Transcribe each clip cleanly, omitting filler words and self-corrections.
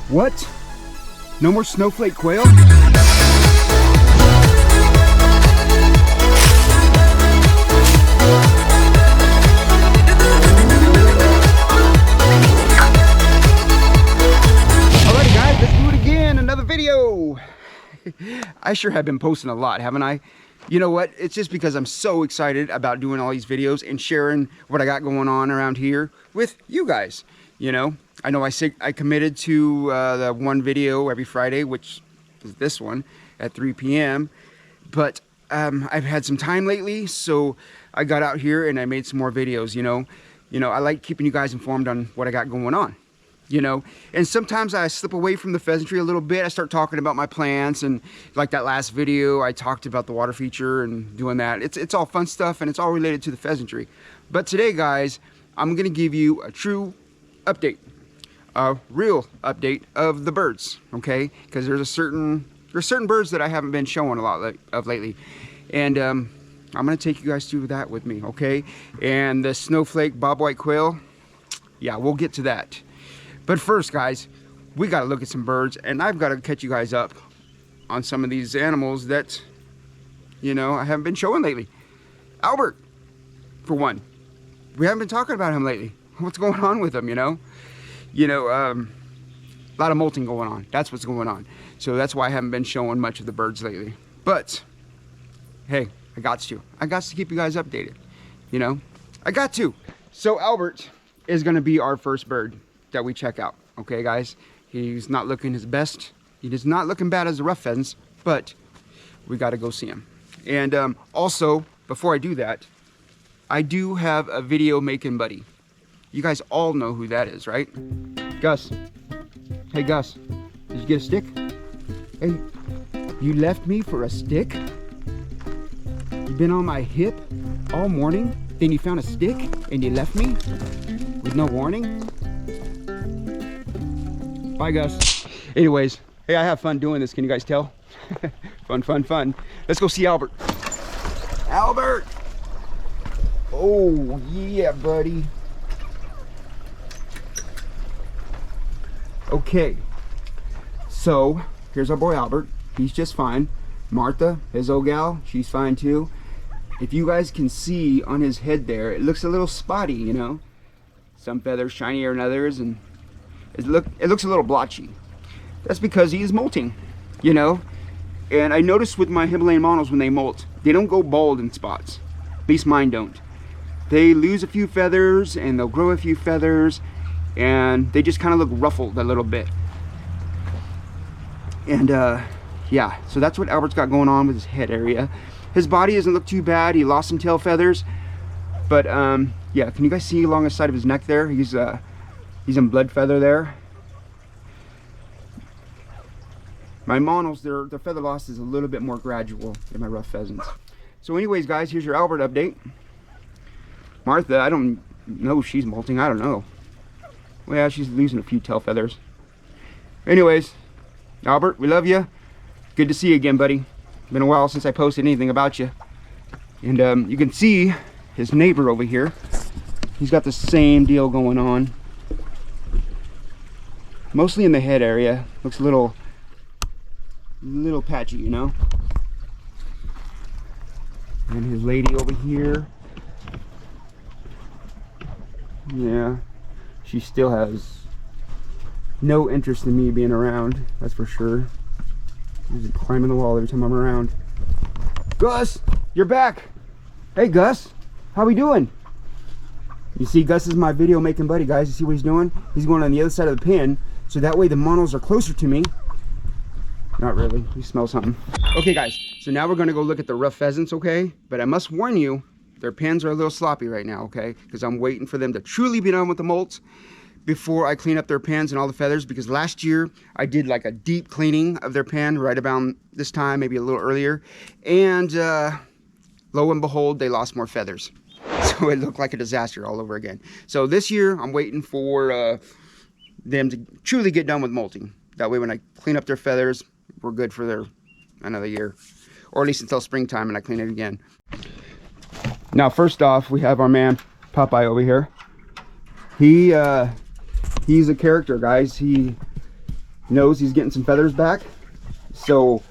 What? No more snowflake quail? Alrighty guys, let's do it again, another video. I sure have been posting a lot, haven't I? You know what? It's just because I'm so excited about doing all these videos and sharing what I got going on around here with you guys. You know, I know I committed to the one video every Friday, which is this one at 3 p.m. But I've had some time lately, so I got out here and I made some more videos. You know, I like keeping you guys informed on what I got going on. You know, and sometimes I slip away from the pheasantry a little bit. I start talking about my plants, and like that last video, I talked about the water feature and doing that. It's all fun stuff, and it's all related to the pheasantry. But today, guys, I'm gonna give you a true update, a real update of the birds, okay? Because there's certain birds that I haven't been showing a lot of lately, and I'm gonna take you guys through that with me, okay? And the Snowflake Bobwhite Quail, yeah, we'll get to that. But first, guys, we got to look at some birds, and I've got to catch you guys up on some of these animals that, you know, I haven't been showing lately. Albert, for one. We haven't been talking about him lately. What's going on with him, you know? A lot of molting going on. That's what's going on. So that's why I haven't been showing much of the birds lately. But, hey, I got to keep you guys updated, you know? I got to. So Albert is going to be our first bird that we check out, okay guys? He's not looking his best. He is not looking bad as the rough pheasants, but we got to go see him. And also, before I do that, I do have a video making buddy. You guys all know who that is, right? Gus. Hey Gus, did you get a stick? Hey, you left me for a stick? You've been on my hip all morning, then you found a stick and you left me with no warning? Bye, Gus. Anyways, hey, I have fun doing this. Can you guys tell? Fun, fun, fun. Let's go see Albert. Albert! Oh, yeah, buddy. Okay. So, here's our boy Albert. He's just fine. Martha, his old gal, she's fine too. If you guys can see on his head there, it looks a little spotty, you know? Some feathers shinier than others, and it looks a little blotchy. That's because he is molting, you know. And I noticed with my Himalayan monos when they molt, they don't go bald in spots. At least mine don't. They lose a few feathers and they'll grow a few feathers, and they just kind of look ruffled a little bit. And yeah, so that's what Albert's got going on with his head area. His body doesn't look too bad. He lost some tail feathers, but yeah, can you guys see along the side of his neck there? He's in blood feather there. My monos, their feather loss is a little bit more gradual than my rough pheasants. So anyways, guys, here's your Albert update. Martha, I don't know if she's molting. I don't know. Well, yeah, she's losing a few tail feathers. Anyways, Albert, we love you. Good to see you again, buddy. Been a while since I posted anything about you. And you can see his neighbor over here. He's got the same deal going on. Mostly in the head area. Looks a little patchy, you know. And his lady over here. Yeah, she still has no interest in me being around, that's for sure. She's climbing the wall every time I'm around. Gus, you're back. Hey Gus, how we doing? You see, Gus is my video making buddy, guys. You see what he's doing? He's going on the other side of the pen, so that way the monos are closer to me. Not really, you smell something. Okay guys, so now we're gonna go look at the rough pheasants, okay? But I must warn you, their pens are a little sloppy right now, okay? Because I'm waiting for them to truly be done with the molts before I clean up their pens and all the feathers, because last year I did like a deep cleaning of their pen right about this time, maybe a little earlier, and lo and behold, they lost more feathers. So it looked like a disaster all over again. So this year I'm waiting for them to truly get done with molting. That way when I clean up their feathers, we're good for another year, or at least until springtime and I clean it again. Now first off, we have our man Popeye over here. He's a character, guys. He knows he's getting some feathers back. So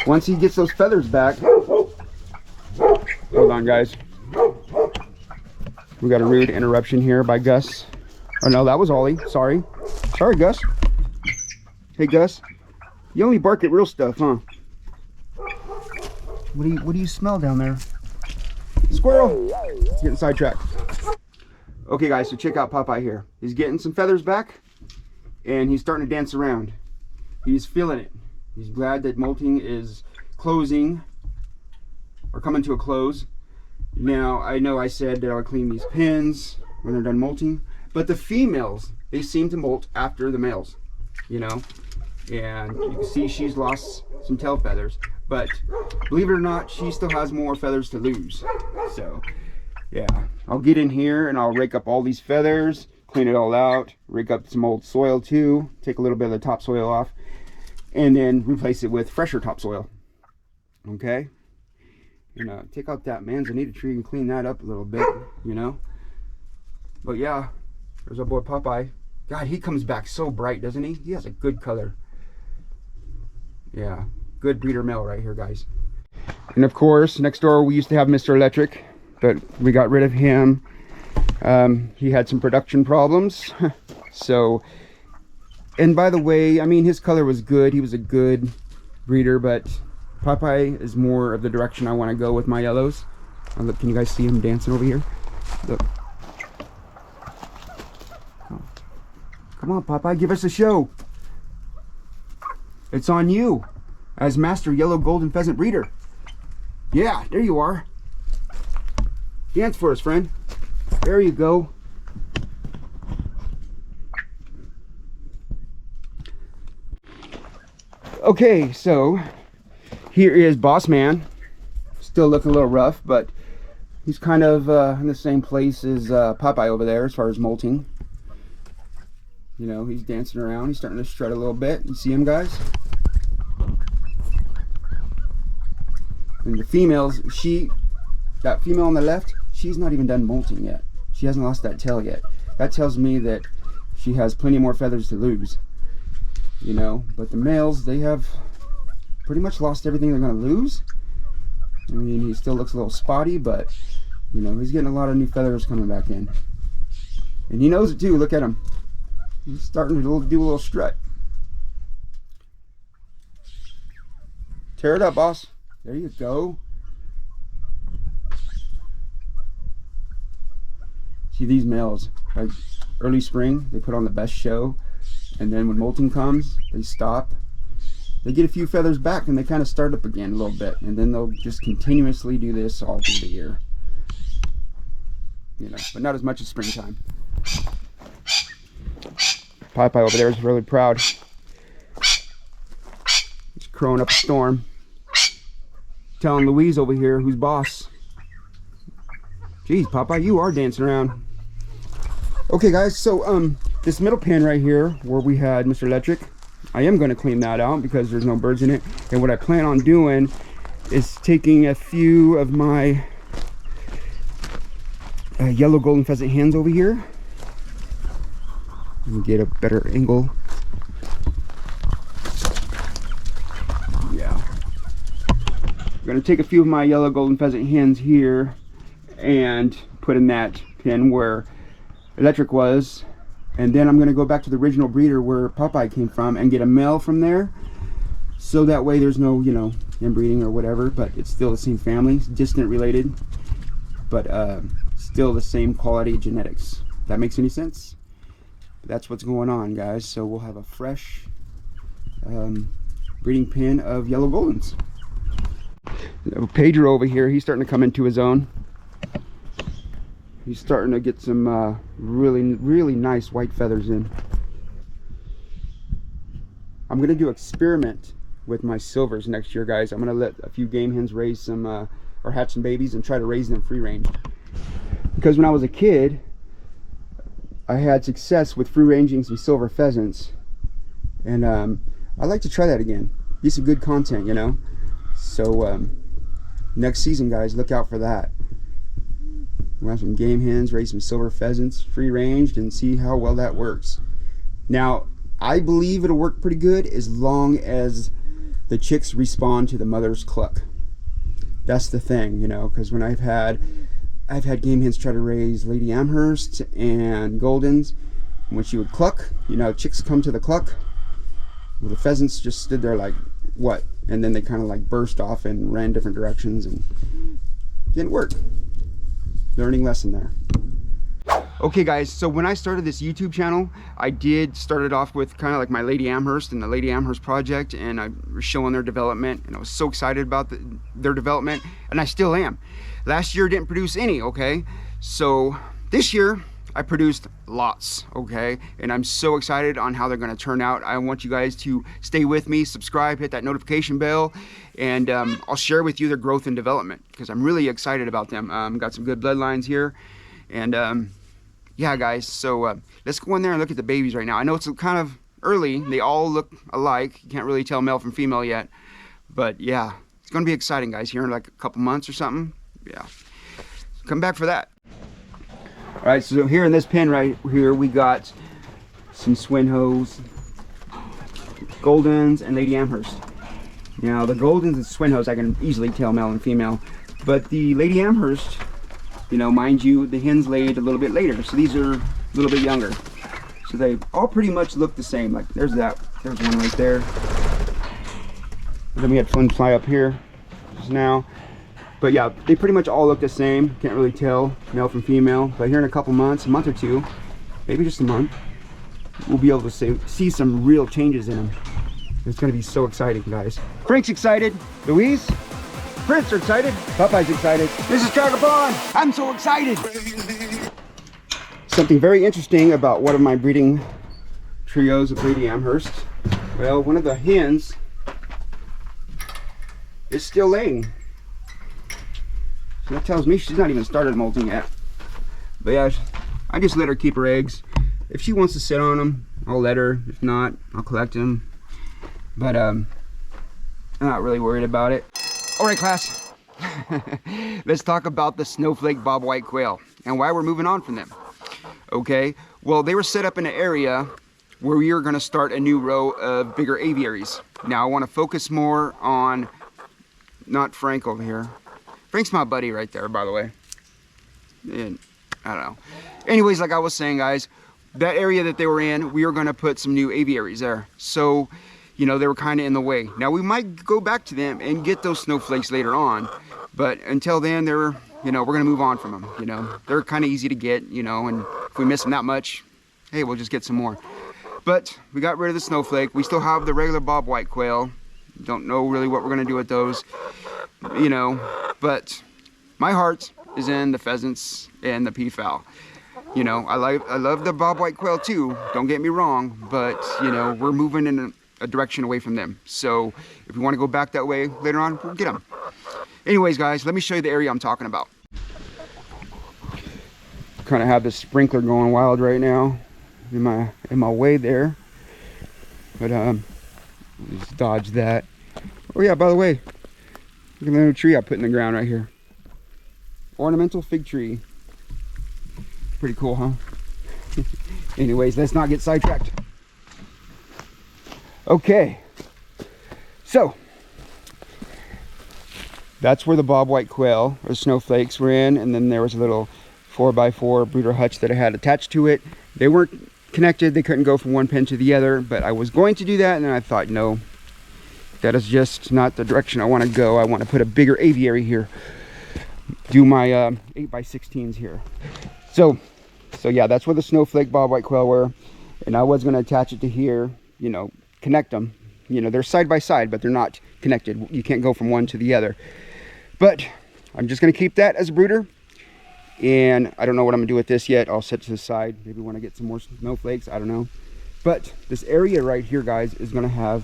once he gets those feathers back, hold on guys, we got a rude interruption here by Gus. Oh no, that was Ollie. Sorry Gus. Hey Gus, you only bark at real stuff, huh? What do you smell down there? Squirrel. Getting sidetracked. Okay guys, so check out Popeye here. He's getting some feathers back and he's starting to dance around. He's feeling it. He's glad that molting is closing or coming to a close. Now, I know I said that I'll clean these pins when they're done molting, but the females, they seem to molt after the males, you know? And you can see she's lost some tail feathers, but believe it or not, she still has more feathers to lose. So, yeah, I'll get in here and I'll rake up all these feathers, clean it all out, rake up some old soil too, take a little bit of the topsoil off, and then replace it with fresher topsoil. Okay? And take out that manzanita tree and clean that up a little bit, you know? But yeah, there's our boy Popeye. God, he comes back so bright, doesn't he? He has a good color. Yeah, good breeder male right here, guys. And of course, next door we used to have Mr. Electric, but we got rid of him. He had some production problems. So, and by the way, I mean, his color was good. He was a good breeder, but Popeye is more of the direction I want to go with my yellows. Look, can you guys see him dancing over here? Look. Oh. Come on, Popeye, give us a show. It's on you as Master Yellow Golden Pheasant Breeder. Yeah, there you are. Dance for us, friend. There you go. Okay, so here is Boss Man. Still looking a little rough, but he's kind of in the same place as Popeye over there as far as molting. You know, he's dancing around. He's starting to strut a little bit. You see him, guys? And the females, that female on the left, she's not even done molting yet. She hasn't lost that tail yet. That tells me that she has plenty more feathers to lose. You know, but the males, they have pretty much lost everything they're going to lose. I mean, he still looks a little spotty, but, you know, he's getting a lot of new feathers coming back in. And he knows it too. Look at him. He's starting to do a little strut. Tear it up, boss. There you go. See these males, like early spring, they put on the best show. And then when molting comes, they stop. They get a few feathers back and they kind of start up again a little bit. And then they'll just continuously do this all through the year. You know, but not as much as springtime. Popeye over there is really proud. He's crowing up a storm. Telling Louise over here who's boss. Jeez, Popeye, you are dancing around. Okay, guys, so this middle pen right here where we had Mr. Electric, I am going to clean that out because there's no birds in it. And what I plan on doing is taking a few of my yellow golden pheasant hens over here. Let me get a better angle. Yeah. I'm going to take a few of my yellow golden pheasant hens here and put in that pen where Electric was, and then I'm going to go back to the original breeder where Popeye came from and get a male from there, so that way there's no, you know, inbreeding or whatever, but it's still the same family, distant related, but still the same quality genetics. If that makes any sense? That's what's going on, guys. So we'll have a fresh breeding pen of yellow goldens. Pedro over here, he's starting to come into his own. He's starting to get some really nice white feathers in. I'm going to do experiment with my silvers next year, guys. I'm going to let a few game hens raise some, or hatch some babies and try to raise them free range. Because when I was a kid, I had success with free ranging some silver pheasants. And I'd like to try that again. Be some good content, you know. So next season, guys, look out for that. We'll have some game hens, raise some silver pheasants, free ranged, and see how well that works. Now, I believe it'll work pretty good as long as the chicks respond to the mother's cluck. That's the thing, you know, because when I've had game hens try to raise Lady Amherst and Goldens, when she would cluck, you know, chicks come to the cluck, well, the pheasants just stood there like, what? And then they kind of like burst off and ran different directions and didn't work. Learning lesson there. Okay guys, so when I started this YouTube channel, I did start it off with kind of like my Lady Amherst and the Lady Amherst project, and I was showing their development, and I was so excited about their development, and I still am. Last year didn't produce any, okay? So this year I produced lots, okay? And I'm so excited on how they're gonna turn out. I want you guys to stay with me, subscribe, hit that notification bell, and I'll share with you their growth and development because I'm really excited about them. Got some good bloodlines here, and yeah guys, so let's go in there and look at the babies right now. I know it's kind of early, they all look alike, you can't really tell male from female yet, but yeah, it's gonna be exciting guys, here in like a couple months or something. Yeah, come back for that. All right, so here in this pen right here we got some Swinhoes, Goldens, and Lady Amherst. Now the Goldens and Swinhoes I can easily tell male and female, but the Lady Amherst, you know, mind you, the hens laid a little bit later, so these are a little bit younger. So they all pretty much look the same. Like there's one right there. And then we had Flynn fly up here just now. But yeah, they pretty much all look the same. Can't really tell male from female. But here in a couple months, a month or two, maybe just a month, we'll be able to see some real changes in them. It's gonna be so exciting, guys. Frank's excited. Louise? Prince are excited. Popeye's excited. Mrs. Tracker Pond, I'm so excited. Something very interesting about one of my breeding trios of Lady Amherst. Well, one of the hens is still laying. So that tells me she's not even started molting yet. But yeah, I just let her keep her eggs. If she wants to sit on them, I'll let her. If not, I'll collect them. But I'm not really worried about it. All right, class, let's talk about the Snowflake Bobwhite Quail and why we're moving on from them. Okay, well, they were set up in an area where we are going to start a new row of bigger aviaries. Now, I want to focus more on, not Frank over here. Frank's my buddy right there, by the way. And, I don't know. Anyways, like I was saying, guys, that area that they were in, we are going to put some new aviaries there. So, you know, they were kind of in the way. Now we might go back to them and get those snowflakes later on, but until then, they're, you know, we're gonna move on from them. You know, they're kind of easy to get, you know, and if we miss them that much, hey, we'll just get some more. But we got rid of the snowflake. We still have the regular bobwhite quail. Don't know really what we're gonna do with those, you know, but my heart is in the pheasants and the peafowl. You know, I love the bobwhite quail too, don't get me wrong, but you know, we're moving in a direction away from them. So if we want to go back that way later on, we'll get them. Anyways, guys, let me show you the area I'm talking about. Kind of have this sprinkler going wild right now in my way there, but just dodge that. Oh yeah, by the way, look at the new tree I put in the ground right here. Ornamental fig tree. Pretty cool, huh? Anyways, let's not get sidetracked. Okay, so that's where the bobwhite quail or snowflakes were in, and then there was a little 4x4 brooder hutch that I had attached to it. They weren't connected, they couldn't go from one pen to the other, but I was going to do that, and then I thought, no, that is just not the direction I want to go. I want to put a bigger aviary here, do my 8x16s here. So yeah, that's where the snowflake bobwhite quail were, and I was going to attach it to here, you know, connect them. You know, they're side by side, but they're not connected. You can't go from one to the other. But I'm just going to keep that as a brooder, and I don't know what I'm going to do with this yet. I'll set it to the side, maybe when I get some more snowflakes, I don't know. But this area right here, guys, is going to have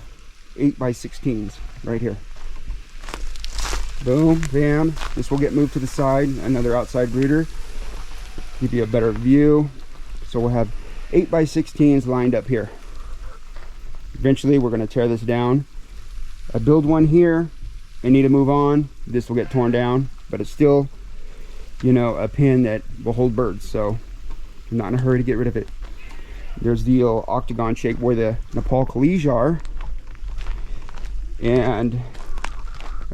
8x16s right here. Boom, bam. This will get moved to the side, another outside brooder, give you a better view. So we'll have 8x16s lined up here. Eventually we're going to tear this down. I build one here and need to move on. This will get torn down, but it's still, you know, a pen that will hold birds, so I'm not in a hurry to get rid of it. There's the little octagon shape where the Nepal College are. And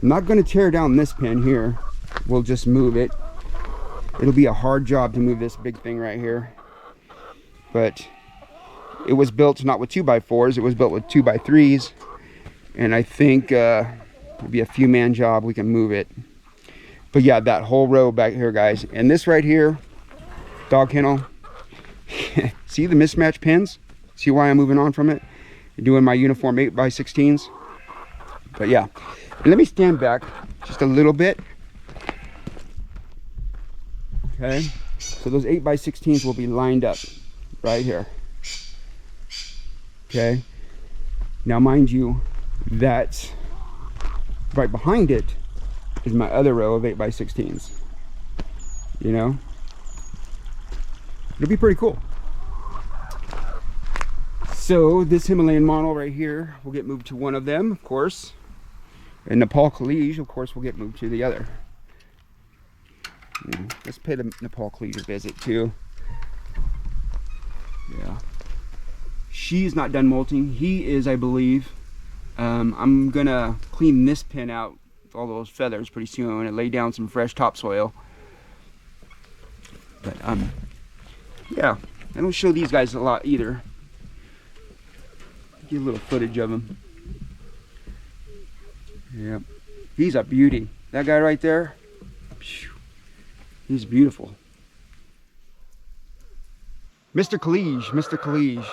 I'm not going to tear down this pin here. We'll just move it. It'll be a hard job to move this big thing right here. But it was built not with 2x4s, it was built with 2x3s. And I think it'll be a few man job, we can move it. But yeah, that whole row back here, guys. And this right here, dog kennel. See the mismatched pins? See why I'm moving on from it? Doing my uniform 8x16s. But yeah, and let me stand back just a little bit. Okay, so those 8x16s will be lined up right here. Okay, now mind you, that right behind it is my other row of 8x16s. You know, it'll be pretty cool. So this Himalayan model right here will get moved to one of them, of course. And Nepal College, of course, will get moved to the other. Let's pay the Nepal College a visit too. Yeah. She's not done molting. He is, I believe. I'm gonna clean this pin out with all those feathers pretty soon and lay down some fresh topsoil. But yeah, I don't show these guys a lot either. Get a little footage of them. Yep, he's a beauty. That guy right there, he's beautiful. Mr. College, Mr. College.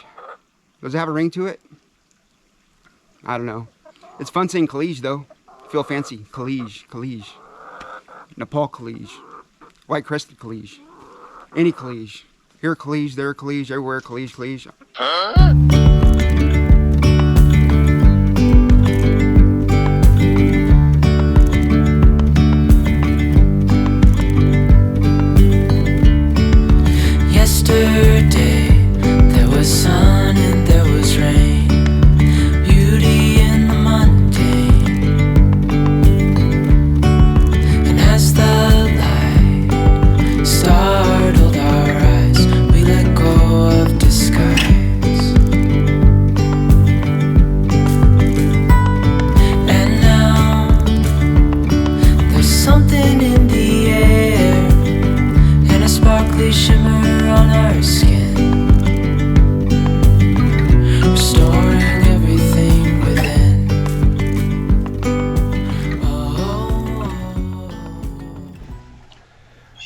Does it have a ring to it? I don't know. It's fun saying College though. Feel fancy. College, College. Nepal College. White Crested College. Any College. Here College, there College, everywhere College, College. Huh?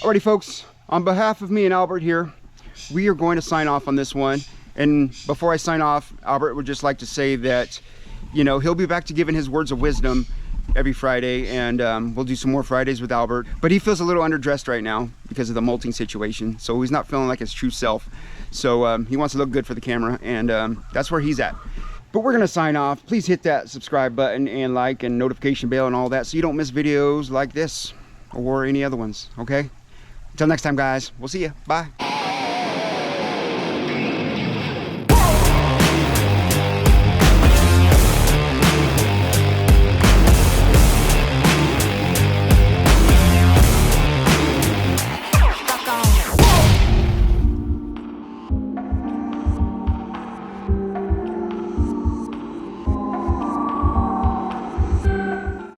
Alrighty folks, on behalf of me and Albert here, we are going to sign off on this one. And before I sign off, Albert would just like to say that, you know, he'll be back to giving his words of wisdom every Friday, and we'll do some more Fridays with Albert. But he feels a little underdressed right now because of the molting situation, so he's not feeling like his true self. So he wants to look good for the camera, and that's where he's at. But we're gonna sign off. Please hit that subscribe button and like and notification bell and all that so you don't miss videos like this or any other ones, okay? Until next time, guys, we'll see you. Bye.